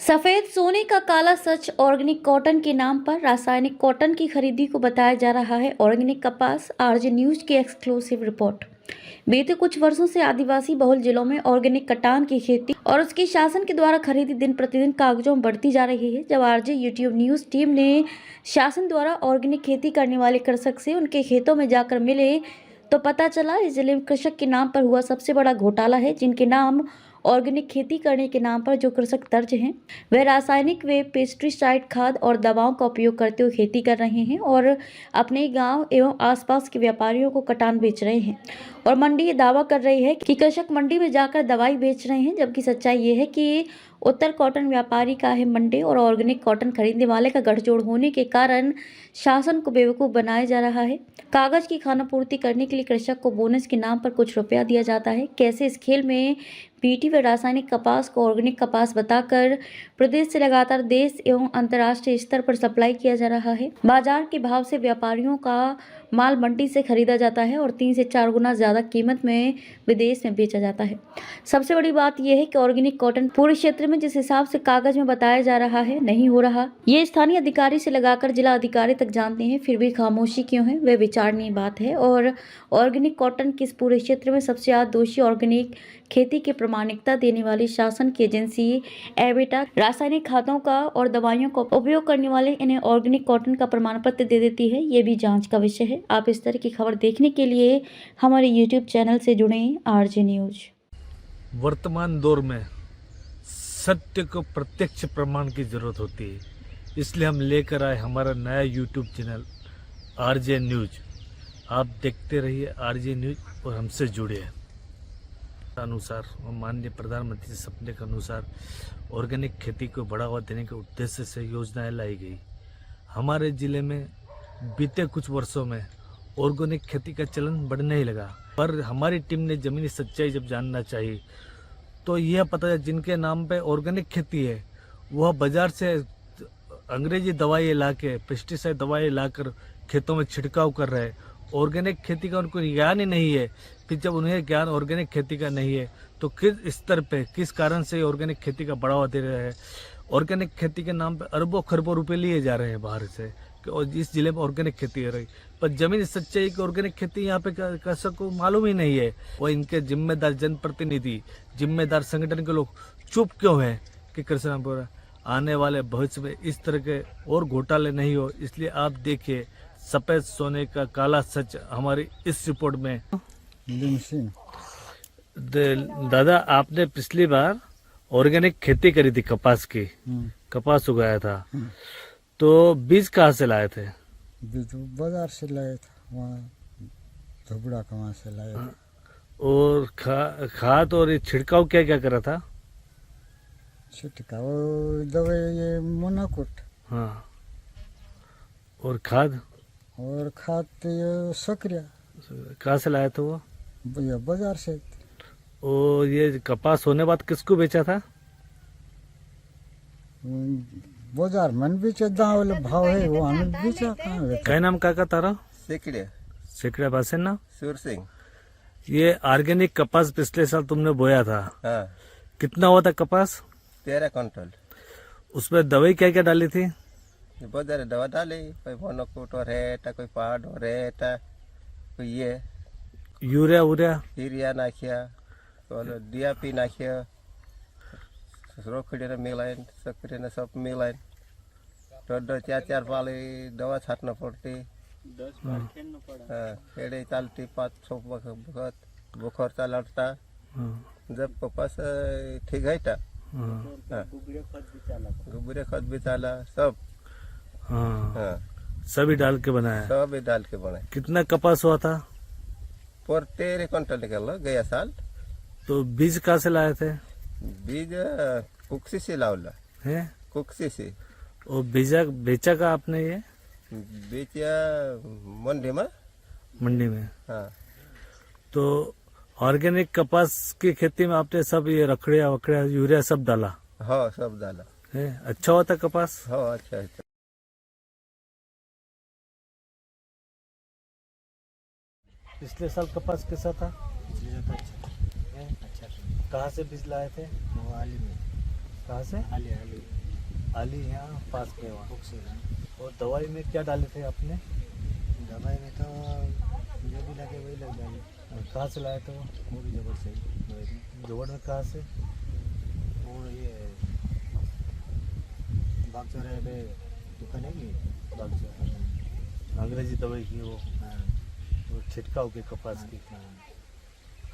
सफेद सोने का काला सच ऑर्गेनिक कॉटन के नाम पर रासायनिक कॉटन की खरीदी को बताया जा रहा है ऑर्गेनिक कपास। आरजे न्यूज की एक्सक्लूसिव रिपोर्ट। बीते कुछ वर्षों से आदिवासी बहुल जिलों में ऑर्गेनिक कटान की खेती और उसकी शासन के द्वारा खरीदी दिन प्रतिदिन कागजों में बढ़ती जा रही है। जब आरजे यूट्यूब न्यूज टीम ने शासन द्वारा ऑर्गेनिक खेती करने वाले कृषक से उनके खेतों में जाकर मिले तो पता चला इस जिले में कृषक के नाम पर हुआ सबसे बड़ा घोटाला है। जिनके नाम ऑर्गेनिक खेती करने के नाम पर जो कृषक दर्ज हैं वह रासायनिक व पेस्टिसाइड खाद और दवाओं का उपयोग करते हुए खेती कर रहे हैं और अपने गांव एवं आसपास के व्यापारियों को कटान बेच रहे हैं। और मंडी ये दावा कर रही है कि कृषक मंडी में जाकर दवाई बेच रहे हैं, जबकि सच्चाई ये है कि उत्तर कॉटन व्यापारी का है मंडी और ऑर्गेनिक कॉटन खरीदने वाले का गठजोड़ होने के कारण शासन को बेवकूफ़ बनाया जा रहा है। कागज की खानापूर्ति करने के लिए कृषक को बोनस के नाम पर कुछ रुपया दिया जाता है। कैसे इस खेल में पीटी व रासायनिक कपास को ऑर्गेनिक कपास बताकर प्रदेश से लगातार देश एवं अंतर्राष्ट्रीय स्तर पर सप्लाई किया जा रहा है। बाजार के भाव से व्यापारियों का माल मंडी से खरीदा जाता है और 3 से 4 गुना ज्यादा कीमत में विदेश में बेचा जाता है। सबसे बड़ी बात यह है कि ऑर्गेनिक कॉटन पूरे क्षेत्र में जिस हिसाब से कागज में बताया जा रहा है नहीं हो रहा। ये स्थानीय अधिकारी से लगाकर जिला अधिकारी तक जानते हैं, फिर भी खामोशी क्यों है वह विचारणीय बात है। और ऑर्गेनिक कॉटन के इस पूरे क्षेत्र में सबसे ज्यादा दोषी ऑर्गेनिक खेती की प्रामाणिकता देने वाली शासन की एजेंसी एविटा रासायनिक खादों का और दवाइयों का उपयोग करने वाले इन्हें ऑर्गेनिक कॉटन का प्रमाण पत्र दे देती है। ये भी जांच का विषय है। आप इस तरह की खबर देखने के लिए हमारे यूट्यूब चैनल से जुड़े आरजे न्यूज। वर्तमान दौर में सत्य को प्रत्यक्ष प्रमाण की जरूरत होती है, इसलिए हम लेकर आए हमारा नया यूट्यूब चैनल आरजे न्यूज। आप देखते रहिए आरजे न्यूज और हमसे जुड़िए। अनुसार माननीय प्रधानमंत्री के सपने के अनुसार ऑर्गेनिक खेती को बढ़ावा देने के उद्देश्य से योजनाएं लाई गई। हमारे जिले में बीते कुछ वर्षों में ऑर्गेनिक खेती का चलन बढ़ने ही लगा, पर हमारी टीम ने जमीनी सच्चाई जब जानना चाहिए तो यह पता है जिनके नाम पे ऑर्गेनिक खेती है वह बाजार से अंग्रेजी दवाई ला के पेस्टिसाइड दवाई लाकर खेतों में छिड़काव कर रहे हैं। ऑर्गेनिक खेती का उनको ज्ञान ही नहीं है। फिर जब उन्हें ज्ञान ऑर्गेनिक खेती का नहीं है तो किस स्तर पे किस कारण से ऑर्गेनिक खेती का बढ़ावा दे रहे हैं। ऑर्गेनिक खेती के नाम पे अरबों खरबों रुपए लिए जा रहे हैं बाहर से और इस जिले में ऑर्गेनिक खेती हो रही, पर जमीन सच्चाई की ऑर्गेनिक खेती यहाँ पे कृषक को मालूम ही नहीं है। और इनके जिम्मेदार जनप्रतिनिधि जिम्मेदार संगठन के लोग चुप क्यों हैं कि कृषक आने वाले भविष्य में इस तरह के और घोटाले नहीं हो। इसलिए आप देखिए सफेद सोने का काला सच हमारी इस रिपोर्ट में। दादा, आपने पिछली बार ऑर्गेनिक खेती करी थी कपास की, कपास उगाया था, तो बीज कहाँ से लाए थे? बीज बाजार से लाया था, वहाँ धुबड़ा का वहाँ से लाया था। और खाद और ये छिड़काव क्या क्या करा था? छिड़काव दवाई ये मोनाकोट। हाँ, और खाद? और खाद तो ये सक्रिया। कहाँ से लाया था वो? ये बाजार से। और ये कपास होने बाद किसको बेचा था? बाजार में बेचे, दाम भाव है वो हमें बेचा कहाँ बेचा। क्या नाम काका तारा? सेकड़े बासन ना सूर सिंह। ये ऑर्गेनिक कपास पिछले साल तुमने बोया था, हाँ। कितना हुआ था कपास? 13 क्विंटल। उसमें दवाई क्या क्या डाली थी? बहुत सारे दवा डाली, कोई मोनोकोट और है, कोई पहाड़ और है, कोई ये यूरिया नाखिया, डीएपी नाखिया, रोखड़ी ने मिलाइन, सक्रिय ने सब मिलाइन, तो 4 पाली दवा छाटना पड़ती, 10 बार खेलना पड़ा। खेड़े चलती 5-6 वक्त बुखार चलता, जब कपास ठीक है था, गोबरे खत भी चला सब। हाँ, सभी डाल के बनाया? सभी डाल के बनाए। कितना कपास हुआ था? पर 13 क्विंटल निकला गया साल। तो बीज कहाँ से लाए थे? बीज कुक्सी से लावला है, कुक्सी से। और बेचा का आपने ये? बेचा मंडी में। हाँ। तो ऑर्गेनिक कपास की खेती में आपने सब ये रखड़िया वखड़िया यूरिया सब डाला? हाँ, सब डाला है। अच्छा होता कपास? हाँ, अच्छा। पिछले साल कपास कैसा था? अच्छा। कहाँ से बीज लाए थे? मोहाली में। कहाँ से? आली यहाँ पास में वहाँ। और दवाई में क्या डाले थे आपने? दवाई में तो जो भी लगे वही लग जाएगी। और कहाँ से लाए थे वो भी जबर से ही। जोड़ में कहाँ से? और ये बाग चौराहे पे दुकान है कि अंग्रेजी दवाई की वो छिड़काव के कपास की।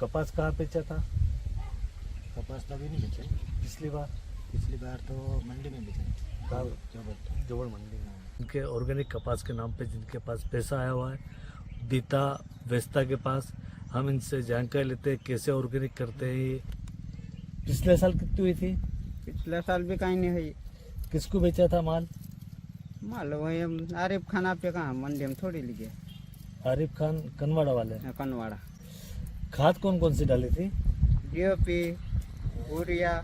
कपास कहाँ बेचा था कपास तो अभी नहीं बेचे, पिछली बार? पिछली बार तो मंडी में बेचे। कहाँ? जबर। जोड़ मंडी में। इनके ऑर्गेनिक कपास के नाम पे जिनके पास पैसा आया हुआ है, दीता वेस्ता के पास, हम इनसे जानकारी लेते हैं कैसे ऑर्गेनिक करते हैं ये। पिछले साल कितनी हुई थी? पिछले साल भी कहीं नहीं हुई। किसको बेचा था माल? मालूम वही आरिफ खान आप पे कहाँ मंडी में थोड़ी लीजिए आरिफ खान कनवाड़ा वाले। कनवाड़ा। खाद कौन कौन सी डाली थी? डीओपी, यूरिया,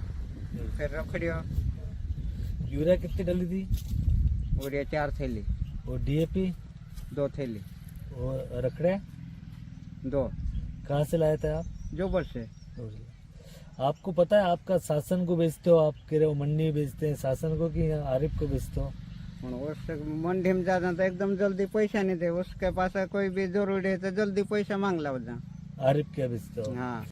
फिर रखड़ियो। यूरिया कितनी डाली थी? यूरिया 4 थैली, और डीएपी 2 थैली, और रखड़े 2 कहाँ से लाए थे आप? जोबर से। आपको पता है आपका शासन को बेचते हो, आप कह रहे हो मंडी में बेचते हैं शासन को कि आरिफ को बेचते हो? उससे मंडी में जाना तो एकदम जल्दी पैसा नहीं दे, उसके पास कोई भी जरूरी है तो जल्दी पैसा मांग ला जा। आरिफ क्या बेचते हो? हाँ।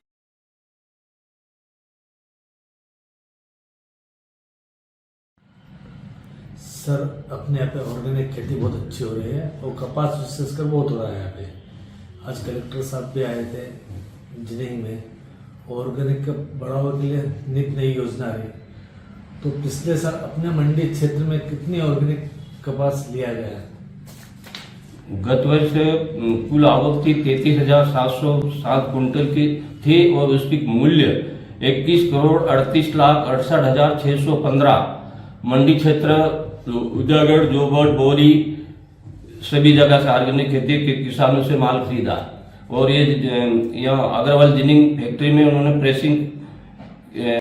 सर अपने यहाँ पे ऑर्गेनिक खेती बहुत अच्छी हो रही है और कपास विशेषकर बहुत हो रहा है यहाँ पे। आज कलेक्टर साहब भी आए थे इंजीनियरिंग में, ऑर्गेनिक का बढ़ावा के लिए नित नई योजना आ रही। तो पिछले साल अपने मंडी क्षेत्र में कितनी ऑर्गेनिक कपास लिया गया है? गत वर्ष कुल आवक थी 33,707 कुंटल की थी और उसकी मूल्य 21,38,68,615। मंडी क्षेत्र उजागढ़, जोबट, बोरी सभी जगह से ऑर्गेनिक खेती के किसानों से माल खरीदा। और ये यहाँ अग्रवाल जिनिंग फैक्ट्री में उन्होंने प्रेसिंग